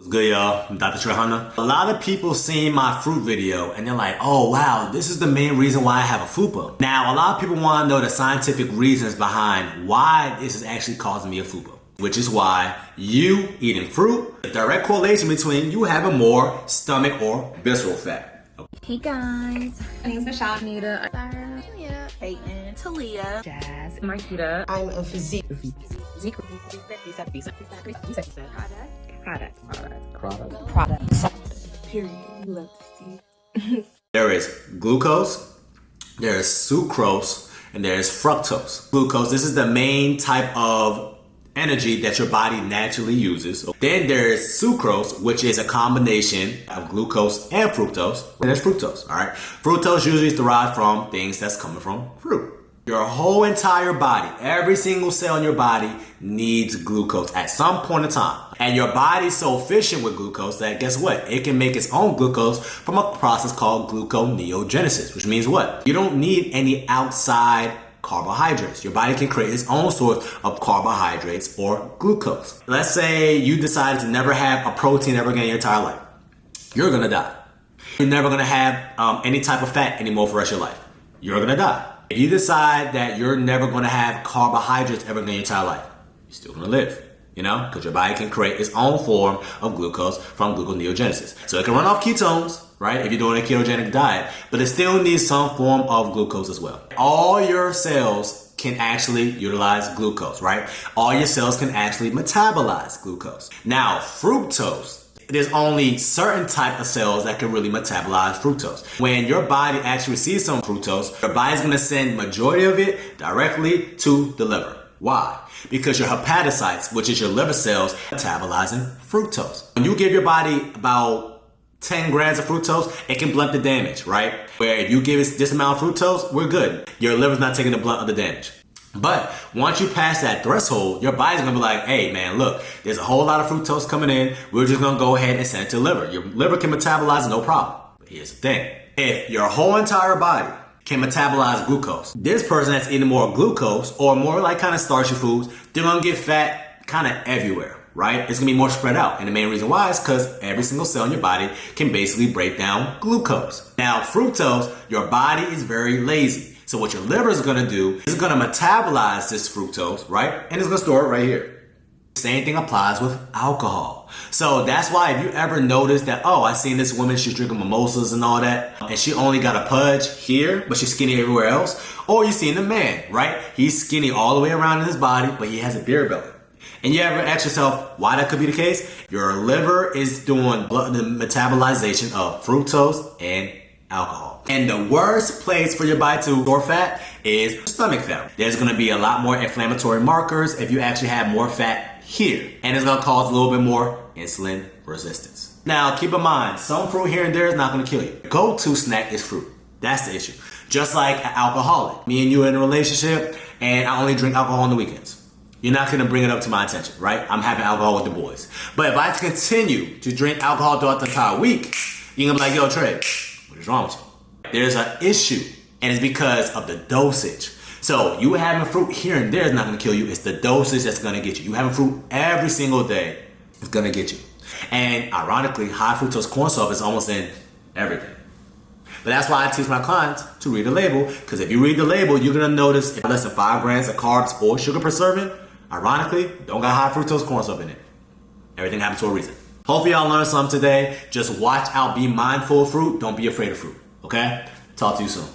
Good, y'all. I'm Dr. Trehunna. A lot of people seen my fruit video and they're like, oh wow, this is the main reason why I have a FUPA. Now, a lot of people want to know the scientific reasons behind why this is actually causing me a FUPA, which is why you eating fruit, a direct correlation between you having more stomach or visceral fat. Hey guys, my name's Michelle, Anita, Sarah, Julia, Peyton, Talia, Jazz, Marquita. I'm a physique. Product. Period. You love to see. There is glucose, there is sucrose, and there is fructose. Glucose, this is the main type of energy that your body naturally uses. Then there is sucrose, which is a combination of glucose and fructose. And there's fructose, all right? Fructose usually is derived from things that's coming from fruit. Your whole entire body, every single cell in your body needs glucose at some point in time. And your body's so efficient with glucose that guess what? It can make its own glucose from a process called gluconeogenesis, which means what? You don't need any outside carbohydrates. Your body can create its own source of carbohydrates or glucose. Let's say you decided to never have a protein ever again in your entire life. You're gonna die. You're never gonna have any type of fat anymore for the rest of your life. You're gonna die. If you decide that you're never gonna have carbohydrates ever again in your entire life, you're still gonna live. You know, because your body can create its own form of glucose from gluconeogenesis. So it can run off ketones, right, if you're doing a ketogenic diet, but it still needs some form of glucose as well. All your cells can actually utilize glucose, right? All your cells can actually metabolize glucose. Now, fructose, there's only certain type of cells that can really metabolize fructose. When your body actually receives some fructose, your body's gonna send majority of it directly to the liver. Why? Because your hepatocytes, which is your liver cells, metabolizing fructose. When you give your body about 10 grams of fructose, it can blunt the damage, right? Where if you give it this amount of fructose, we're good. Your liver's not taking the blunt of the damage. But once you pass that threshold, your body's gonna be like, hey man, look, there's a whole lot of fructose coming in. We're just gonna go ahead and send it to the liver. Your liver can metabolize it, no problem. But here's the thing. If your whole entire body can metabolize glucose, this person that's eating more glucose or more like kind of starchy foods, they're gonna get fat kind of everywhere, right? It's gonna be more spread out. And the main reason why is because every single cell in your body can basically break down glucose. Now, fructose, your body is very lazy. So what your liver is gonna do is gonna metabolize this fructose, right? And it's gonna store it right here. Same thing applies with alcohol. So that's why if you ever notice that, oh, I seen this woman, she's drinking mimosas and all that, and she only got a pudge here, but she's skinny everywhere else. Or you seen the man, right? He's skinny all the way around in his body, but he has a beer belly. And you ever ask yourself why that could be the case? Your liver is doing the metabolization of fructose and alcohol. And the worst place for your body to store fat is stomach fat. There's gonna be a lot more inflammatory markers if you actually have more fat here. And it's gonna cause a little bit more insulin resistance. Now, keep in mind, some fruit here and there is not gonna kill you. Go-to snack is fruit. That's the issue. Just like an alcoholic. Me and you are in a relationship and I only drink alcohol on the weekends. You're not gonna bring it up to my attention, right? I'm having alcohol with the boys. But if I continue to drink alcohol throughout the entire week, you're gonna be like, yo, Trey, what is wrong with you? There's an issue, and it's because of the dosage. So you having fruit here and there is not gonna kill you. It's the dosage that's gonna get you. You having fruit every single day is gonna get you. And ironically, high fructose corn syrup is almost in everything. But that's why I teach my clients to read the label, because if you read the label, you're gonna notice if less than 5 grams of carbs or sugar per serving, ironically, don't got high fructose corn syrup in it. Everything happens for a reason. Hopefully y'all learned something today. Just watch out, be mindful of fruit. Don't be afraid of fruit, okay? Talk to you soon.